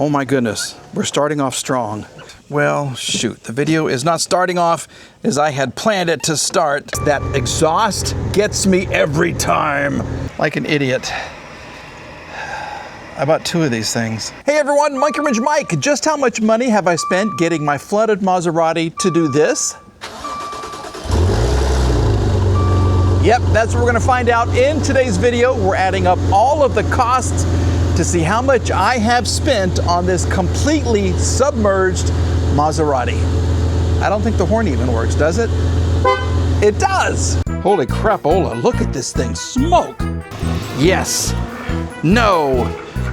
Oh my goodness, we're starting off strong. Well, shoot, the video is not starting off as I had planned it to start. That exhaust gets me every time. Like an idiot. I bought 2 of these things. Hey everyone, Monkey Wrench Mike. Just how much money have I spent getting my flooded Maserati to do this? Yep, that's what we're gonna find out in today's video. We're adding up all of the costs to see how much I have spent on this completely submerged Maserati. I don't think the horn even works, does it? It does! Holy crapola, look at this thing smoke! Yes! No!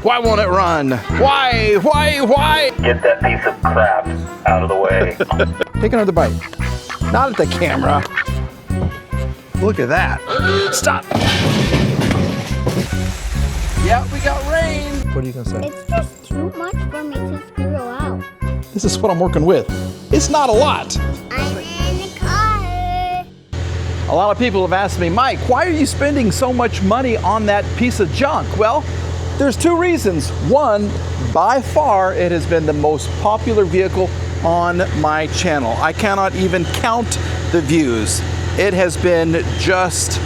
Why won't it run? Why? Get that piece of crap out of the way. Take another bite. Not at the camera. Look at that. Stop! Yeah, we got rain. What are you gonna say? It's just too much for me to screw out. This is what I'm working with. It's not a lot. I'm in the car. A lot of people have asked me, Mike, why are you spending so much money on that piece of junk? Well, there's 2 reasons. One, by far, it has been the most popular vehicle on my channel. I cannot even count the views. It has been just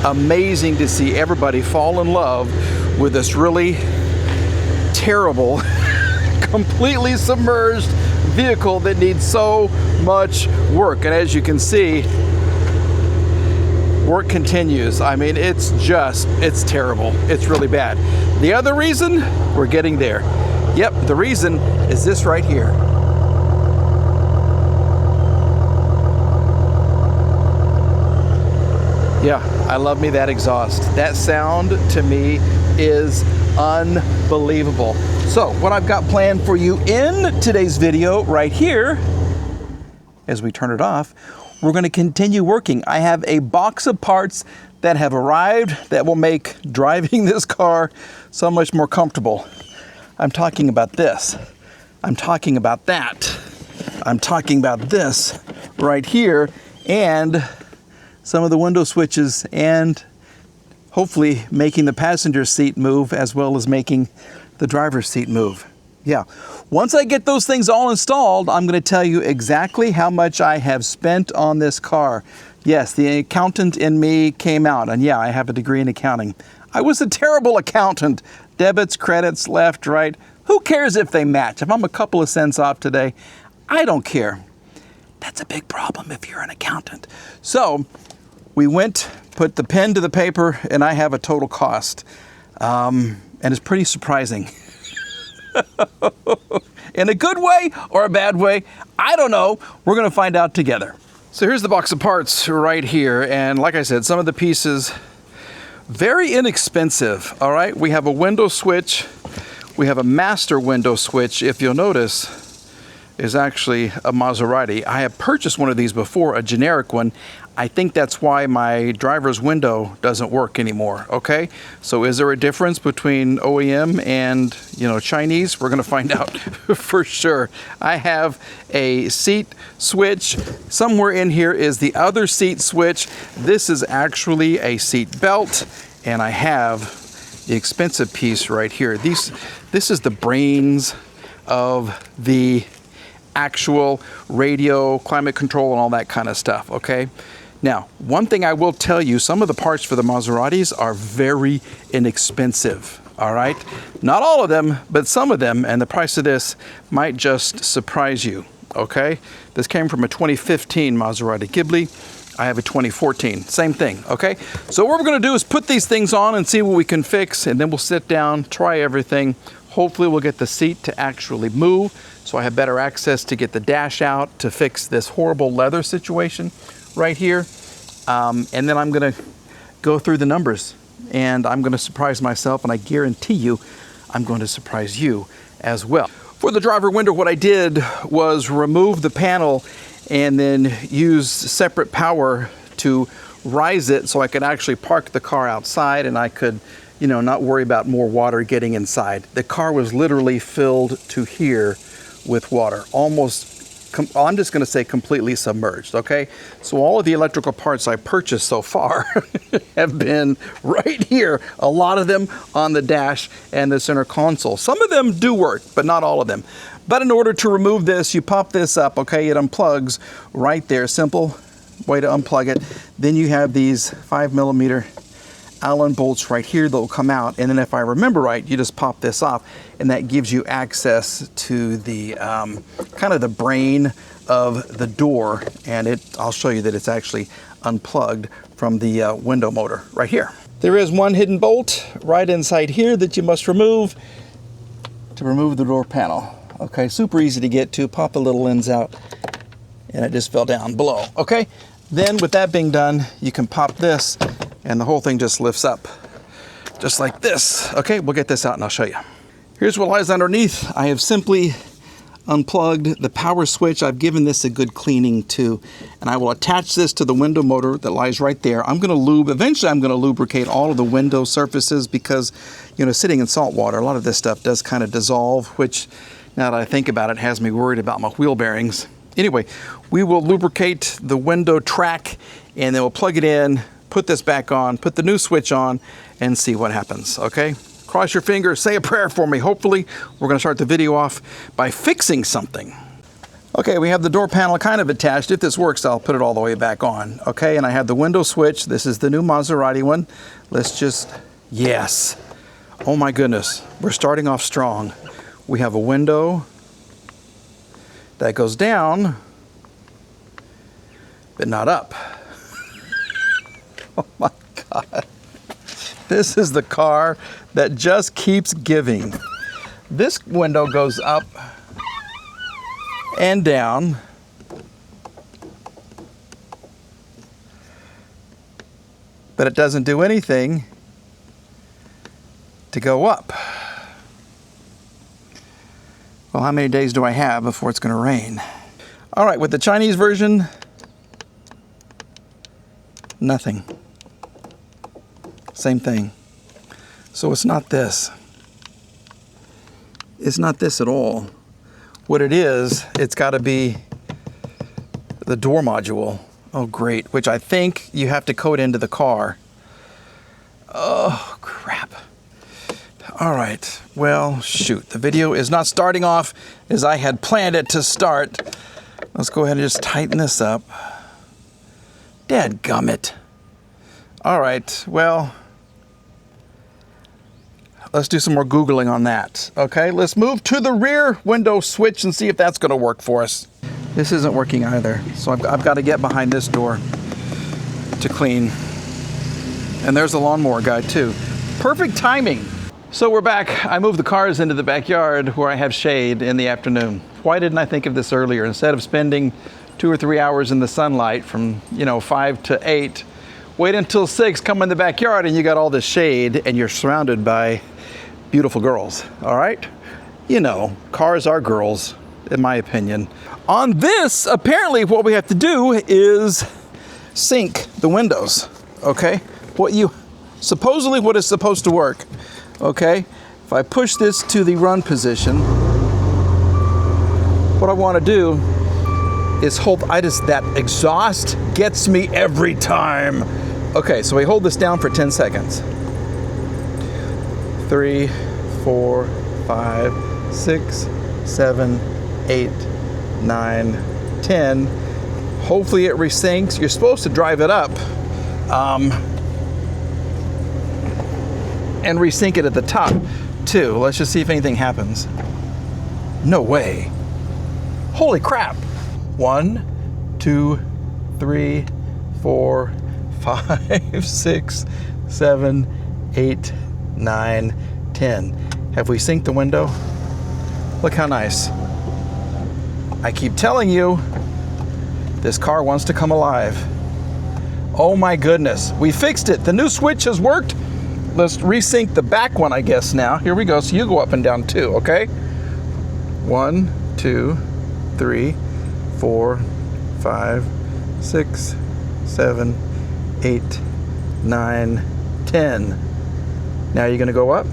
amazing to see everybody fall in love with this really terrible, completely submerged vehicle that needs so much work. And as you can see, work continues. I mean, it's terrible. It's really bad. The other reason, we're getting there. Yep, the reason is this right here. Yeah, I love me that exhaust. That sound to me is unbelievable. So what I've got planned for you in today's video right here, as we turn it off, we're going to continue working. I have a box of parts that have arrived that will make driving this car so much more comfortable. I'm talking about this. I'm talking about that. I'm talking about this right here, and some of the window switches, and hopefully making the passenger seat move as well as making the driver's seat move. Yeah, once I get those things all installed, I'm going to tell you exactly how much I have spent on this car. Yes, the accountant in me came out, and yeah, I have a degree in accounting. I was a terrible accountant. Debits, credits, left, right. Who cares if they match? If I'm a couple of cents off today, I don't care. That's a big problem if you're an accountant. So we went, put the pen to the paper, and I have a total cost. And it's pretty surprising. In a good way or a bad way, I don't know. We're gonna find out together. So here's the box of parts right here. And like I said, some of the pieces, very inexpensive, all right? We have a window switch. We have a master window switch. If you'll notice, is actually a Maserati. I have purchased one of these before, a generic one. I think that's why my driver's window doesn't work anymore, okay? So is there a difference between OEM and, Chinese? We're gonna find out for sure. I have a seat switch. Somewhere in here is the other seat switch. This is actually a seat belt, and I have the expensive piece right here. This is the brains of the actual radio, climate control, and all that kind of stuff, okay? Now, one thing I will tell you, some of the parts for the Maseratis are very inexpensive, all right? Not all of them, but some of them, and the price of this might just surprise you, okay? This came from a 2015 Maserati Ghibli. I have a 2014, same thing, okay? So what we're gonna do is put these things on and see what we can fix, and then we'll sit down, try everything. Hopefully we'll get the seat to actually move, so I have better access to get the dash out to fix this horrible leather situation right here. And then I'm gonna go through the numbers, and I'm gonna surprise myself, and I guarantee you I'm going to surprise you as well. For the driver window, what I did was remove the panel and then use separate power to rise it so I could actually park the car outside, and I could, not worry about more water getting inside. The car was literally filled to here with water, almost I'm just going to say completely submerged, okay? So all of the electrical parts I purchased so far have been right here. A lot of them on the dash and the center console. Some of them do work, but not all of them. But in order to remove this, you pop this up, okay? It unplugs right there. Simple way to unplug it. Then you have these 5mm Allen bolts right here that will come out, and then if I remember right, you just pop this off, and that gives you access to the kind of the brain of the door, and I'll show you that it's actually unplugged from the window motor right here. There is one hidden bolt right inside here that you must remove to remove the door panel. Okay, super easy to get to. Pop the little ends out, and it just fell down below. Okay, then with that being done, you can pop this, and the whole thing just lifts up, just like this. Okay, we'll get this out and I'll show you. Here's what lies underneath. I have simply unplugged the power switch. I've given this a good cleaning too, and I will attach this to the window motor that lies right there. Eventually I'm gonna lubricate all of the window surfaces because, you know, sitting in salt water, a lot of this stuff does kind of dissolve, which now that I think about it, has me worried about my wheel bearings. Anyway, we will lubricate the window track, and then we'll plug it in, put this back on, put the new switch on, and see what happens, okay? Cross your fingers, say a prayer for me. Hopefully, we're gonna start the video off by fixing something. Okay, we have the door panel kind of attached. If this works, I'll put it all the way back on, okay? And I have the window switch. This is the new Maserati one. Yes. Oh my goodness, we're starting off strong. We have a window that goes down, but not up. Oh my God. This is the car that just keeps giving. This window goes up and down. But it doesn't do anything to go up. Well, how many days do I have before it's going to rain? All right, with the Chinese version, nothing. Same thing. So it's not this. It's not this at all. What it is, it's got to be the door module. Oh, great. Which I think you have to code into the car. Oh, crap. All right. Well, shoot. The video is not starting off as I had planned it to start. Let's go ahead and just tighten this up. Dadgummit. All right. Well, let's do some more Googling on that. Okay, let's move to the rear window switch and see if that's going to work for us. This isn't working either, so I've got to get behind this door to clean. And there's the lawnmower guy too. Perfect timing. So we're back. I moved the cars into the backyard where I have shade in the afternoon. Why didn't I think of this earlier? Instead of spending 2 or 3 hours in the sunlight from 5 to 8, wait until 6, come in the backyard and you got all this shade and you're surrounded by beautiful girls, all right? You know, cars are girls, in my opinion. On this, apparently what we have to do is sync the windows, okay? Supposedly what is supposed to work, okay? If I push this to the run position, what I want to do is that exhaust gets me every time. Okay, so we hold this down for 10 seconds. 3, 4, 5, 6, 7, 8, 9, 10. Hopefully it resyncs. You're supposed to drive it up and resync it at the top too. Let's just see if anything happens. No way. Holy crap. 1, 2, 3, 4, 5, 6, 7, 8, 9, 10. Have we synced the window? Look how nice. I keep telling you, this car wants to come alive. Oh my goodness, we fixed it. The new switch has worked. Let's resync the back one, I guess now. Here we go, so you go up and down too, okay? 1, 2, 3, 4, 5, 6, 7, 8, 9, 10. Now you're gonna go up?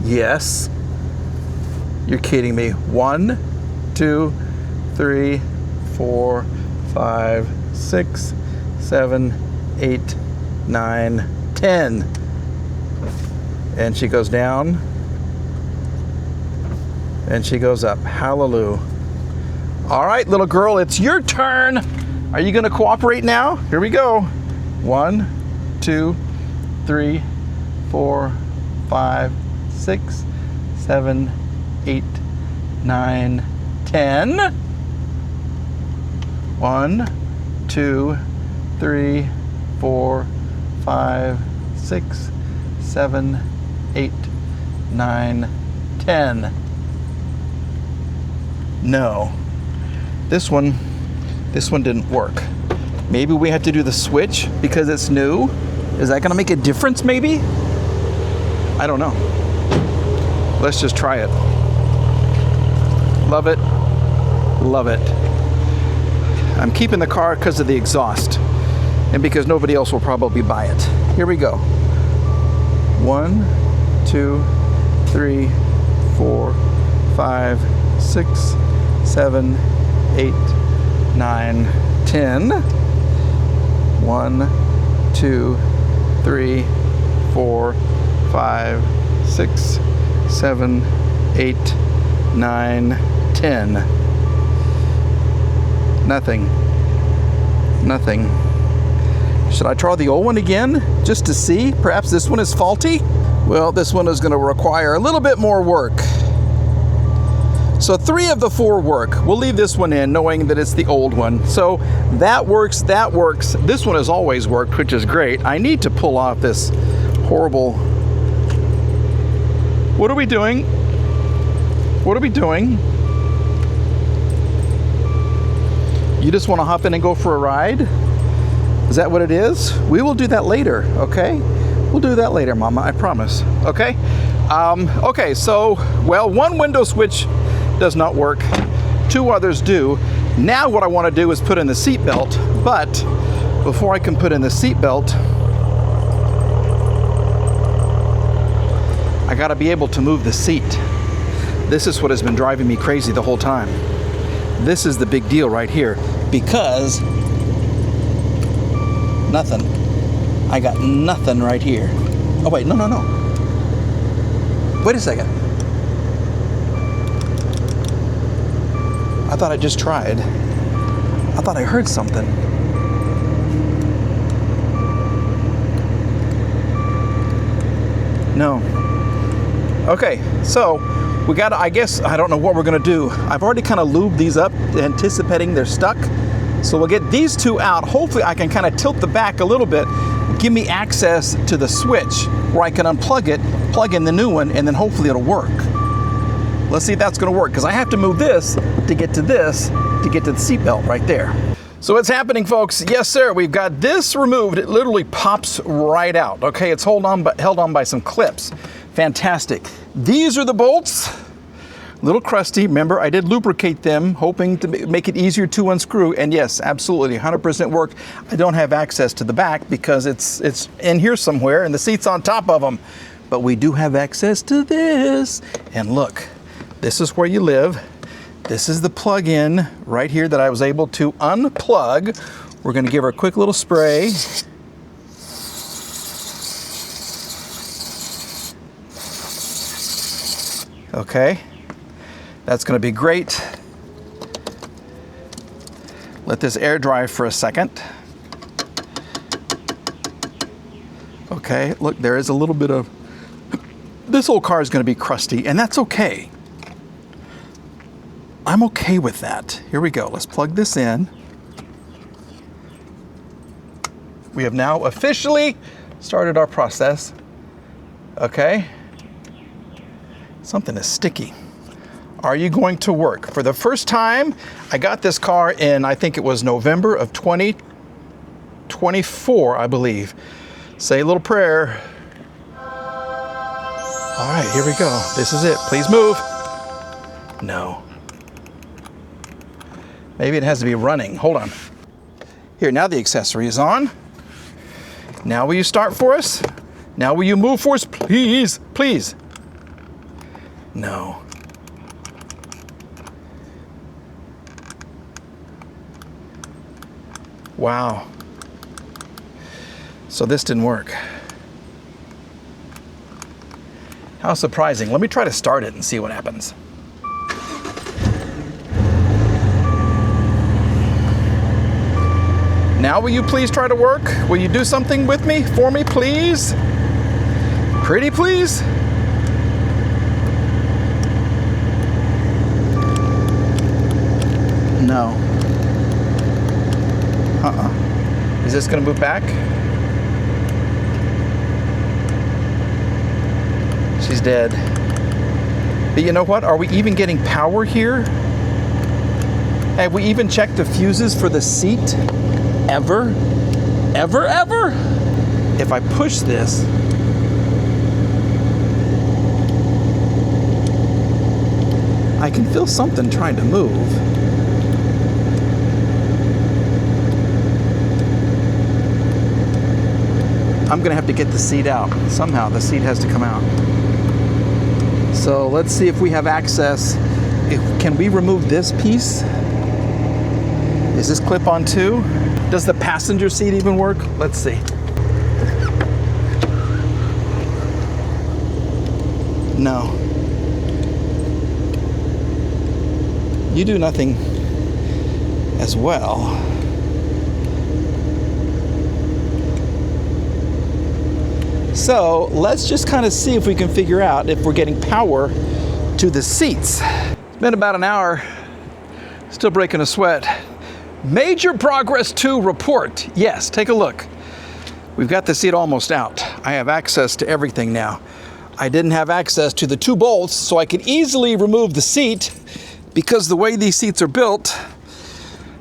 Yes. You're kidding me. 1, 2, 3, 4, 5, 6, 7, 8, 9, 10. And she goes down. And she goes up. Hallelujah. All right, little girl, it's your turn. Are you going to cooperate now? Here we go. 1, 2, 3, 4, 5, 6, 7, 8, 9, 10. 1, 2, 3, 4, 5, 6, 7, 8, 9, 10. No. This one didn't work. Maybe we have to do the switch because it's new. Is that gonna make a difference maybe? I don't know. Let's just try it. Love it. Love it. I'm keeping the car because of the exhaust and because nobody else will probably buy it. Here we go. 1, 2, 3, 4, 5, 6, 7, 8, 9, 10. 1, 2, 3, 4, 5, 6, 7, 8, 9, 10. Nothing. Nothing. Should I try the old one again just to see? Perhaps this one is faulty? Well, this one is going to require a little bit more work. So 3 of the 4 work. We'll leave this one in knowing that it's the old one. So that works, that works. This one has always worked, which is great. I need to pull off this horrible... What are we doing? What are we doing? You just want to hop in and go for a ride? Is that what it is? We will do that later, okay? We'll do that later, Mama, I promise, okay? Okay, so, well, 1 window switch does not work. 2 others do. Now what I want to do is put in the seat belt, but before I can put in the seat belt, I got to be able to move the seat. This is what has been driving me crazy the whole time. This is the big deal right here, because nothing. I got nothing right here. Oh wait, no. Wait a second. I thought I just tried. I thought I heard something. No. Okay, so we got to, I guess, I don't know what we're going to do. I've already kind of lubed these up, anticipating they're stuck. So we'll get these 2 out. Hopefully I can kind of tilt the back a little bit, give me access to the switch where I can unplug it, plug in the new one, and then hopefully it'll work. Let's see if that's going to work, because I have to move this to get to this, to get to the seatbelt right there. So what's happening, folks? Yes, sir, we've got this removed. It literally pops right out. Okay, it's held on by some clips. Fantastic. These are the bolts. A little crusty. Remember, I did lubricate them, hoping to make it easier to unscrew. And yes, absolutely, 100% worked. I don't have access to the back because it's in here somewhere and the seat's on top of them. But we do have access to this. And look, this is where you live. This is the plug-in right here that I was able to unplug. We're going to give her a quick little spray. Okay, that's going to be great. Let this air dry for a second. Okay, look, there is a little bit of... This old car is going to be crusty, and that's okay. I'm okay with that. Here we go. Let's plug this in. We have now officially started our process. Okay. Something is sticky. Are you going to work? For the first time, I got this car in, I think it was November of 2024, I believe. Say a little prayer. All right, here we go. This is it. Please move. No. Maybe it has to be running. Hold on. Here, now the accessory is on. Now will you start for us? Now will you move for us? Please, please. No. Wow. So this didn't work. How surprising. Let me try to start it and see what happens. Now will you please try to work? Will you do something with me, for me, please? Pretty please? No. Is this gonna move back? She's dead. But you know what? Are we even getting power here? Have we even checked the fuses for the seat? Ever? Ever, ever? If I push this, I can feel something trying to move. I'm gonna have to get the seat out. Somehow the seat has to come out. So let's see if we have access. Can we remove this piece? Is this clip on too? Does the passenger seat even work? Let's see. No. You do nothing as well. So let's just kind of see if we can figure out if we're getting power to the seats. It's been about an hour, still breaking a sweat. Major progress to report. Yes, take a look. We've got the seat almost out. I have access to everything now. I didn't have access to the 2 bolts, so I could easily remove the seat because the way these seats are built,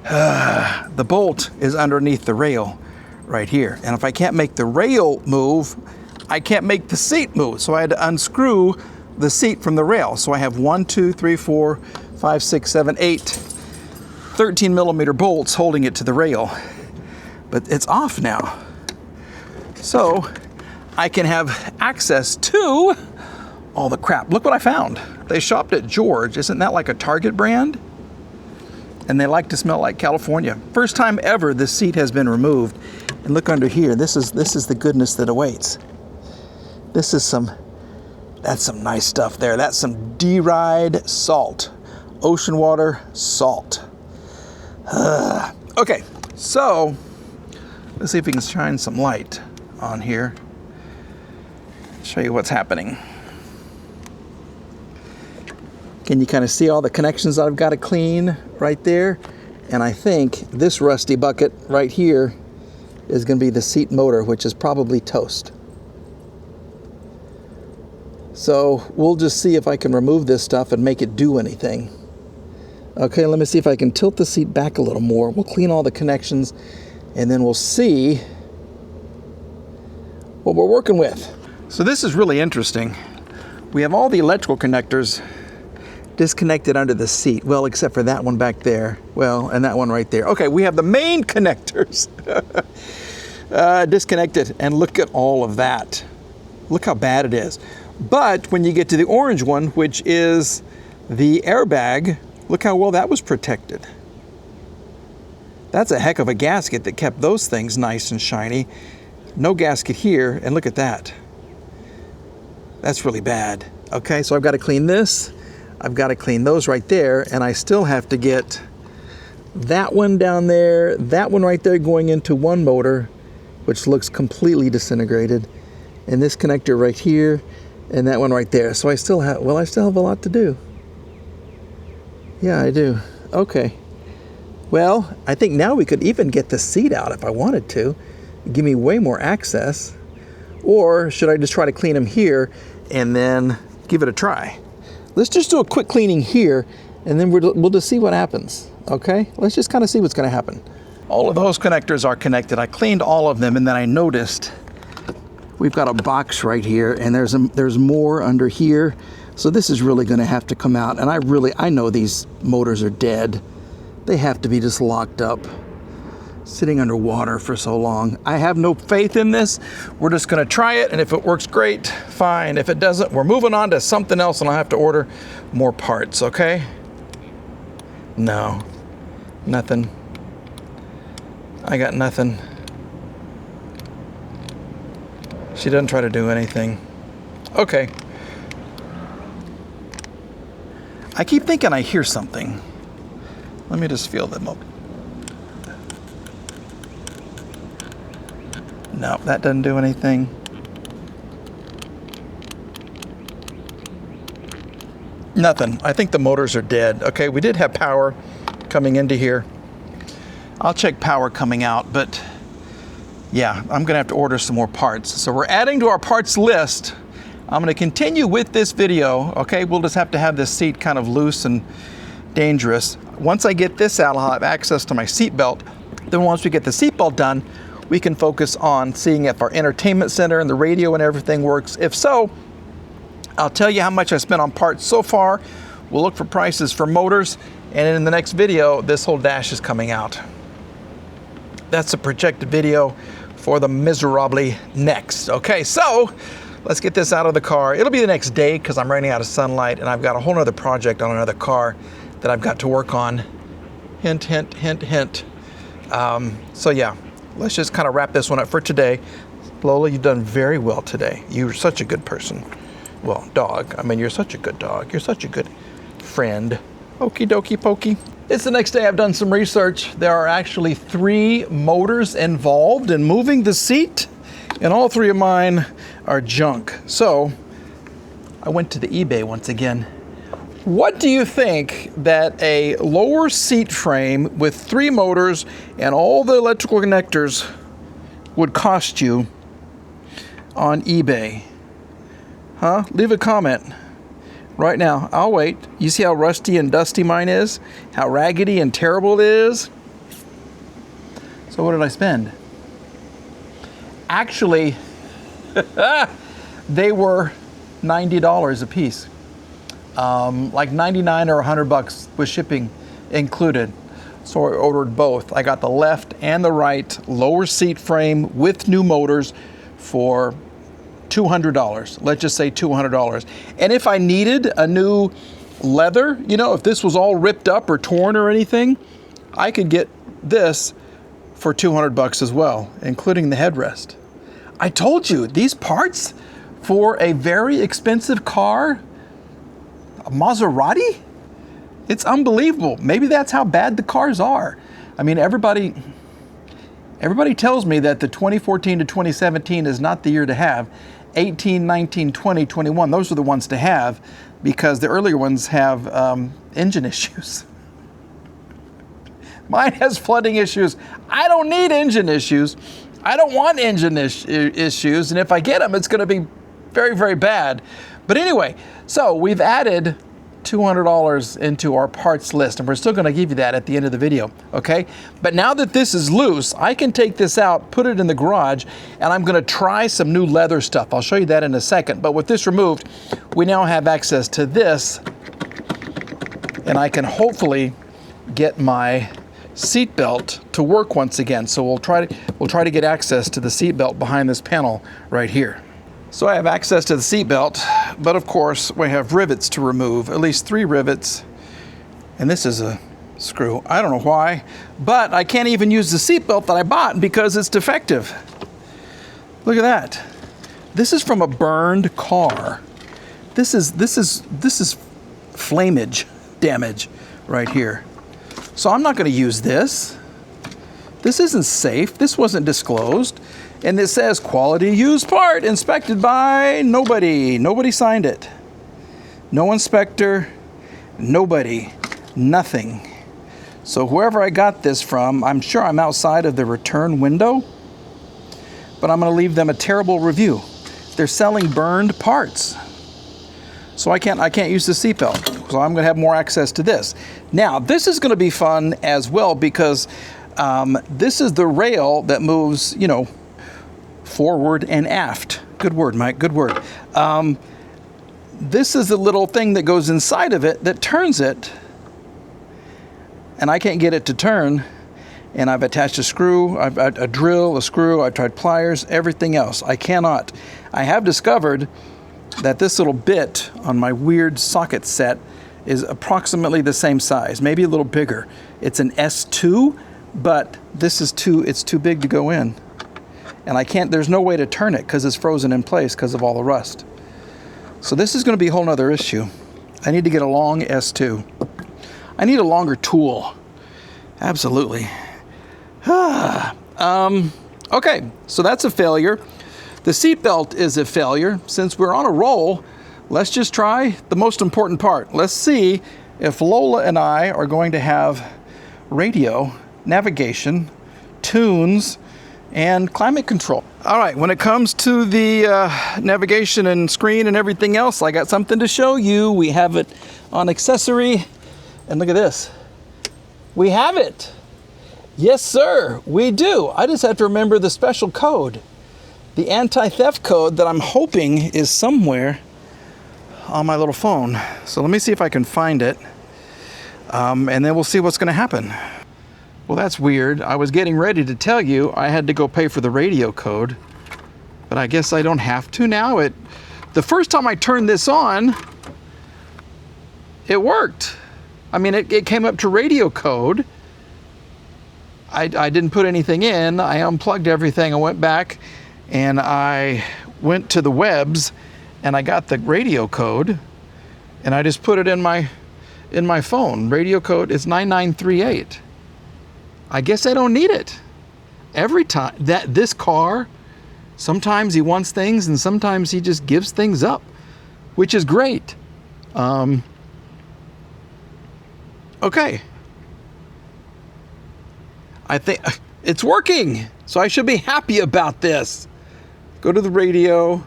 the bolt is underneath the rail right here. And if I can't make the rail move, I can't make the seat move. So I had to unscrew the seat from the rail. So I have 1, 2, 3, 4, 5, 6, 7, 8, 13 millimeter bolts holding it to the rail. But it's off now. So I can have access to all the crap. Look what I found. They shopped at George. Isn't that like a Target brand? And they like to smell like California. First time ever this seat has been removed. And look under here. This is the goodness that awaits. That's some nice stuff there. That's some D-Ride salt. Ocean water salt. Okay, so let's see if we can shine some light on here. Show you what's happening. Can you kind of see all the connections that I've got to clean right there? And I think this rusty bucket right here is going to be the seat motor, which is probably toast. So we'll just see if I can remove this stuff and make it do anything. Okay, let me see if I can tilt the seat back a little more. We'll clean all the connections and then we'll see what we're working with. So this is really interesting. We have all the electrical connectors disconnected under the seat. Well, except for that one back there. Well, and that one right there. Okay, we have the main connectors disconnected. And look at all of that. Look how bad it is. But when you get to the orange one, which is the airbag, look how well that was protected. That's a heck of a gasket that kept those things nice and shiny. No gasket here, and look at that. That's really bad. Okay, so I've got to clean this. I've got to clean those right there, and I still have to get that one down there, that one right there going into one motor, which looks completely disintegrated, and this connector right here, and that one right there. So I still have, well, I still have a lot to do. Yeah, I do. Okay. Well, I think now we could even get the seat out if I wanted to. Give me way more access. Or should I just try to clean them here and then give it a try? Let's just do a quick cleaning here and then we'll just see what happens. Okay? Let's just kind of see what's going to happen. All of those connectors are connected. I cleaned all of them and then I noticed we've got a box right here and there's more under here. So this is really going to have to come out. And I know these motors are dead. They have to be just locked up, sitting underwater for so long. I have no faith in this. We're just going to try it. And if it works, great, fine. If it doesn't, we're moving on to something else and I'll have to order more parts, okay? No, nothing. I got nothing. She doesn't try to do anything. Okay. I keep thinking I hear something. Let me just feel them up. No, that doesn't do anything. Nothing. I think the motors are dead. Okay, we did have power coming into here. I'll check power coming out, but yeah, I'm gonna have to order some more parts. So we're adding to our parts list. I'm gonna continue with this video, okay? We'll just have to have this seat kind of loose and dangerous. Once I get this out, I'll have access to my seat belt. Then once we get the seat belt done, we can focus on seeing if our entertainment center and the radio and everything works. If so, I'll tell you how much I spent on parts so far. We'll look for prices for motors, and in the next video, this whole dash is coming out. That's a projected video for the Maserati next. Okay, so let's get this out of the car. It'll be the next day because I'm running out of sunlight, and I've got a whole other project on another car that I've got to work on. Hint, hint, hint, hint. So yeah, let's just kind of wrap this one up for today. Lola, you've done very well today. You're such a good person. Well, dog. I mean, you're such a good dog. You're such a good friend. Okie dokie pokey. It's the next day. I've done some research. There are actually 3 motors involved in moving the seat, and all 3 of mine are junk. So I went to the eBay once again. What do you think that a lower seat frame with 3 motors and all the electrical connectors would cost you on eBay? Huh? Leave a comment right now. I'll wait. You see how rusty and dusty mine is? How raggedy and terrible it is? So what did I spend? Actually, they were $90 a piece. Like 99 or $100 with shipping included. So I ordered both. I got the left and the right lower seat frame with new motors for $200. Let's just say $200. And if I needed a new leather, you know, if this was all ripped up or torn or anything, I could get this for $200 as well, including the headrest. I told you, these parts for a very expensive car, a Maserati, it's unbelievable. Maybe that's how bad the cars are. I mean, everybody tells me that the 2014 to 2017 is not the year to have. 18, 19, 20, 21, those are the ones to have because the earlier ones have engine issues. Mine has flooding issues. I don't need engine issues. I don't want engine issues, and if I get them, it's going to be very, very bad. But anyway, so we've added $200 into our parts list, and we're still going to give you that at the end of the video, okay? But now that this is loose, I can take this out, put it in the garage, and I'm going to try some new leather stuff. I'll show you that in a second. But with this removed, we now have access to this, and I can hopefully get my seat belt to work once again. So we'll try to get access to the seat belt behind this panel right here. So I have access to the seat belt, but of course we have rivets to remove, at least 3 rivets. And this is a screw. I don't know why, but I can't even use the seat belt that I bought because it's defective. Look at that. This is from a burned car. This is flamage damage right here. So I'm not going to use this. This isn't safe. This wasn't disclosed. And it says quality used part inspected by nobody. Nobody signed it. No inspector, nobody, nothing. So whoever I got this from, I'm sure I'm outside of the return window, but I'm going to leave them a terrible review. They're selling burned parts. So I can't use the seatbelt. So I'm going to have more access to this. Now, this is going to be fun as well because this is the rail that moves, you know, forward and aft. Good word, Mike, good word. This is the little thing that goes inside of it that turns it, and I can't get it to turn. And I've attached a screw, a drill, a screw, I've tried pliers, everything else. I cannot. I have discovered that this little bit on my weird socket set is approximately the same size, maybe a little bigger. It's an S2, but this is it's too big to go in. And I can't, there's no way to turn it because it's frozen in place because of all the rust. So this is going to be a whole nother issue. I need to get a long S2. I need a longer tool. Absolutely. Okay, so that's a failure. The seatbelt is a failure. Since we're on a roll, let's just try the most important part. Let's see if Lola and I are going to have radio, navigation, tunes, and climate control. All right, when it comes to the navigation and screen and everything else, I got something to show you. We have it on accessory, and look at this. We have it. Yes, sir, we do. I just have to remember the special code, the anti-theft code that I'm hoping is somewhere on my little phone. So let me see if I can find it, and then we'll see what's going to happen. Well, that's weird. I was getting ready to tell you I had to go pay for the radio code, but I guess I don't have to now. The first time I turned this on, it worked. I mean, it came up to radio code. I didn't put anything in. I unplugged everything. I went back and I went to the webs and I got the radio code and I just put it in my phone. Radio code is 9938. I guess I don't need it. Every time this car, sometimes he wants things and sometimes he just gives things up, which is great. Okay. I think it's working, so I should be happy about this. Go to the radio.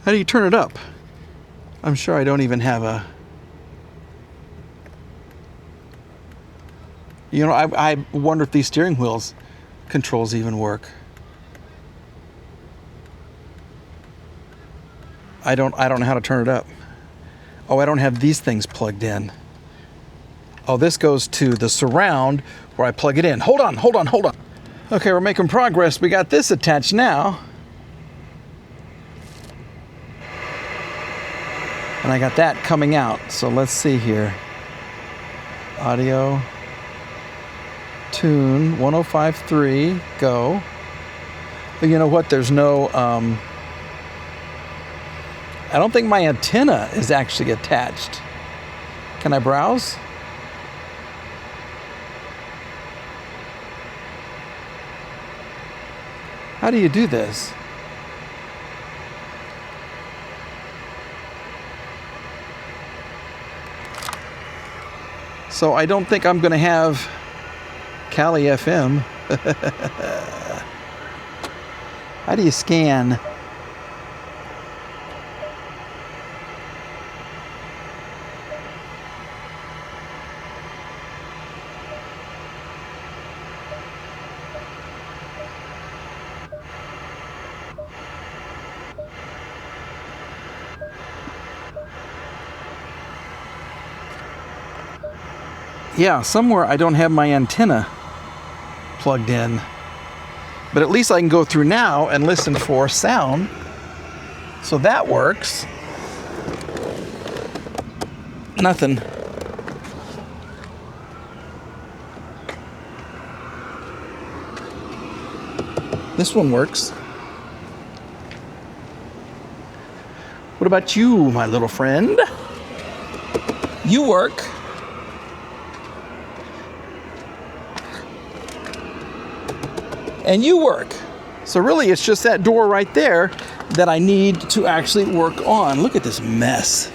How do you turn it up? I'm sure I don't even have a... You know, I wonder if these steering wheels controls even work. I don't know how to turn it up. Oh, I don't have these things plugged in. Oh, this goes to the surround where I plug it in. Hold on. Okay, we're making progress. We got this attached now. And I got that coming out. So let's see here. Audio. Tune 105.3. Go. But you know what? There's no... I don't think my antenna is actually attached. Can I browse? How do you do this? So I don't think I'm going to have Cali FM. How do you scan? Yeah, somewhere I don't have my antenna plugged in. But at least I can go through now and listen for sound. So that works. Nothing. This one works. What about you, my little friend? You work. And you work. So really it's just that door right there that I need to actually work on. Look at this mess.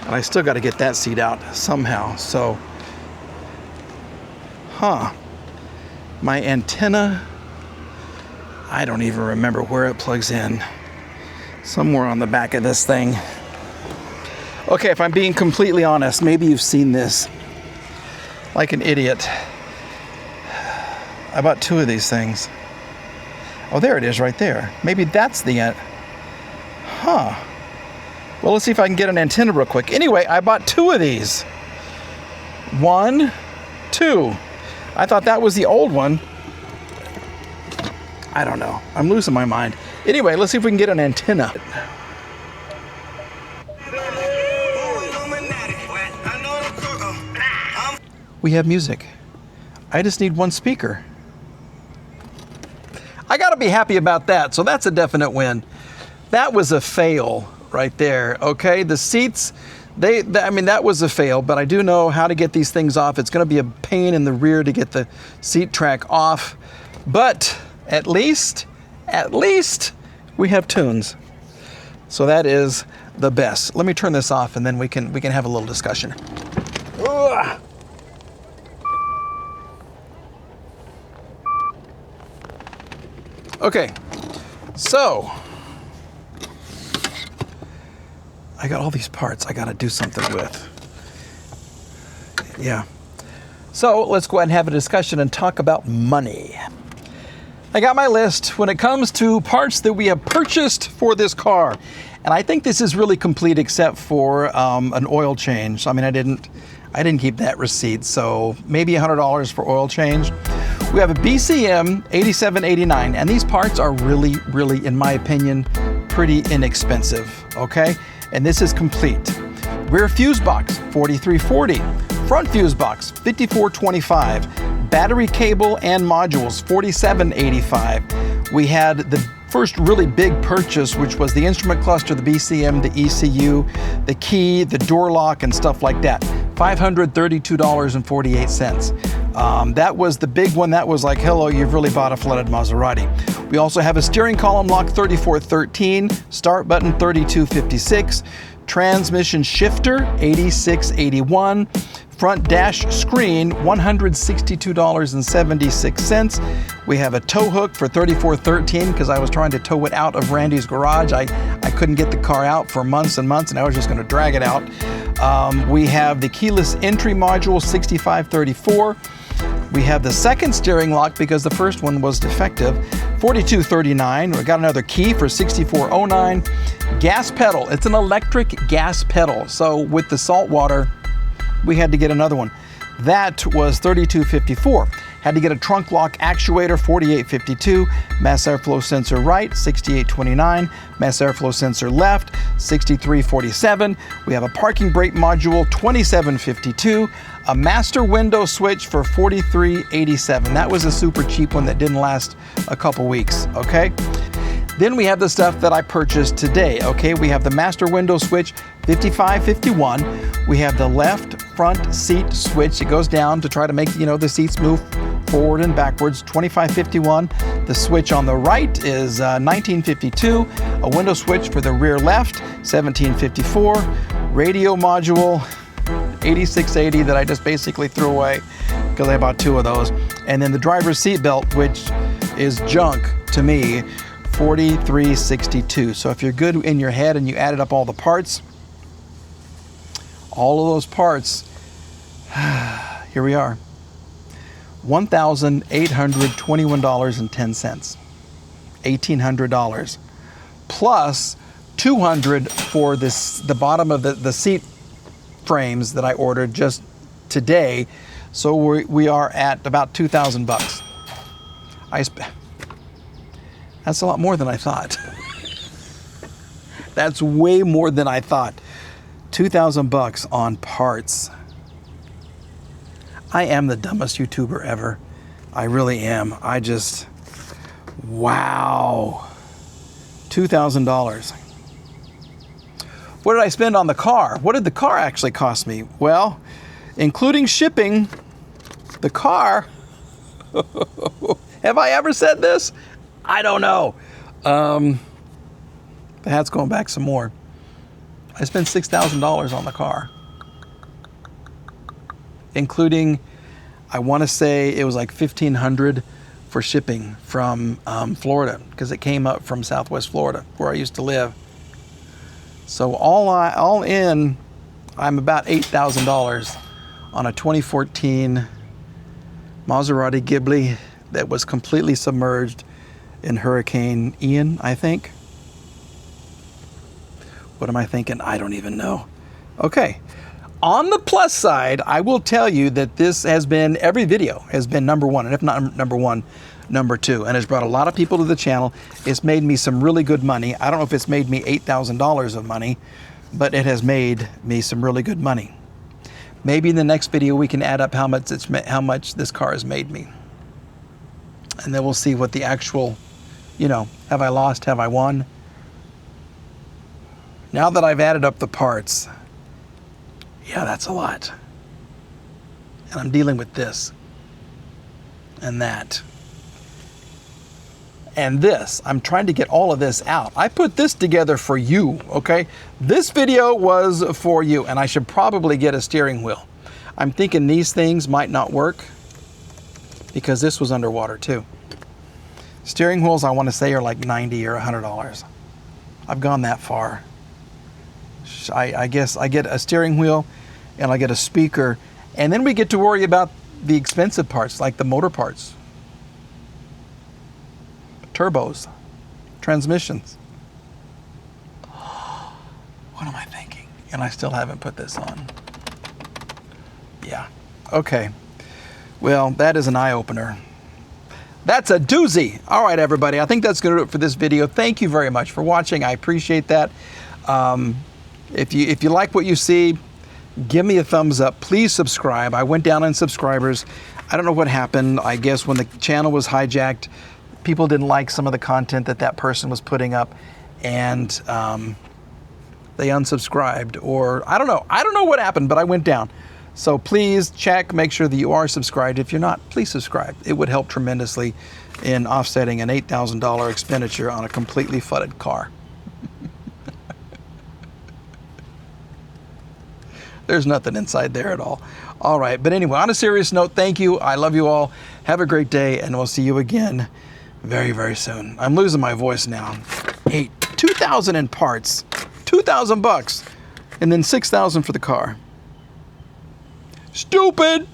And I still got to get that seat out somehow. So, my antenna, I don't even remember where it plugs in. Somewhere on the back of this thing. Okay, if I'm being completely honest, maybe you've seen this. Like an idiot. I bought 2 of these things. Oh, there it is right there. Maybe that's the end. Well, let's see if I can get an antenna real quick. Anyway, I bought 2 of these. 1, 2. I thought that was the old one. I don't know. I'm losing my mind. Anyway, let's see if we can get an antenna. we have music. I just need one speaker. I gotta be happy about that, so that's a definite win. That was a fail right there, okay? The seats, I mean, that was a fail, but I do know how to get these things off. It's gonna be a pain in the rear to get the seat track off, but at least we have tunes. So that is the best. Let me turn this off and then we can have a little discussion. Ugh. Okay, so I got all these parts I got to do something with. Yeah. So let's go ahead and have a discussion and talk about money. I got my list when it comes to parts that we have purchased for this car. And I think this is really complete except for an oil change. I mean, I didn't keep that receipt, so maybe $100 for oil change. We have a BCM 8789, and these parts are really, in my opinion, pretty inexpensive, okay? And this is complete. Rear fuse box, 4340. Front fuse box, 5425. Battery cable and modules, 4785. We had the first really big purchase, which was the instrument cluster, the BCM, the ECU, the key, the door lock, and stuff like that. $532.48. That was the big one. That was like, hello, you've really bought a flooded Maserati. We also have a steering column lock, 3413, start button, 3256, transmission shifter, 8681, front dash screen, $162.76. We have a tow hook for $3413 because I was trying to tow it out of Randy's garage. I couldn't get the car out for months and months, and I was just going to drag it out. We have the keyless entry module, $6534. We have the second steering lock because the first one was defective, $4239. We got another key for $6409. Gas pedal, it's an electric gas pedal. So with the salt water, we had to get another one. That was $3254. Had to get a trunk lock actuator, $4852. Mass airflow sensor right, $6829. Mass airflow sensor left, $6347. We have a parking brake module, $2752. A master window switch for $4387. That was a super cheap one that didn't last a couple weeks, okay? Then we have the stuff that I purchased today, okay? We have the master window switch, $5551. We have the left front seat switch. It goes down to try to make, the seats move forward and backwards, $2551. The switch on the right is $1952. A window switch for the rear left, $1754. Radio module, $8680 that I just basically threw away because I bought two of those. And then the driver's seat belt, which is junk to me, $4362. So if you're good in your head and you added up all the parts, all of those parts, here we are, $1,821.10, $1,800, plus $200 for the bottom of the seat frames that I ordered just today. So we are at about 2,000 bucks. That's a lot more than I thought. That's way more than I thought. 2,000 bucks on parts. I am the dumbest YouTuber ever. I really am. Wow. $2,000. What did I spend on the car? What did the car actually cost me? Well, including shipping, the car, have I ever said this? I don't know. The hat's going back some more. I spent $6,000 on the car, including, I want to say it was like $1,500 for shipping from Florida, because it came up from Southwest Florida, where I used to live. So all in, I'm about $8,000 on a 2014 Maserati Ghibli that was completely submerged in Hurricane Ian, I think. What am I thinking? I don't even know. Okay. On the plus side, I will tell you that this has been, every video has been number one, and if not number one, number two, and has brought a lot of people to the channel. It's made me some really good money. I don't know if it's made me $8,000 of money, but it has made me some really good money. Maybe in the next video we can add up how much this car has made me. And then we'll see what the actual, have I lost, have I won? Now that I've added up the parts, yeah, that's a lot. And I'm dealing with this and that. And this, I'm trying to get all of this out. I put this together for you, okay? This video was for you, and I should probably get a steering wheel. I'm thinking these things might not work because this was underwater too. Steering wheels, I want to say, are like $90 or $100. I've gone that far. I guess I get a steering wheel and I get a speaker, and then we get to worry about the expensive parts, like the motor parts. Turbos, transmissions. What am I thinking? And I still haven't put this on. Yeah, okay. Well, that is an eye-opener. That's a doozy. All right, everybody, I think that's going to do it for this video. Thank you very much for watching. I appreciate that. If you like what you see, give me a thumbs up. Please subscribe. I went down in subscribers. I don't know what happened. I guess when the channel was hijacked, people didn't like some of the content that person was putting up, and they unsubscribed, or I don't know what happened, but I went down. So please check, make sure that you are subscribed. If you're not, please subscribe. It would help tremendously in offsetting an $8,000 expenditure on a completely fudded car. There's nothing inside there at all. All right, but anyway, on a serious note, thank you. I love you all. Have a great day, and we'll see you again very, very soon. I'm losing my voice now. Hey, 2,000 in parts, 2,000 bucks, and then 6,000 for the car. Stupid!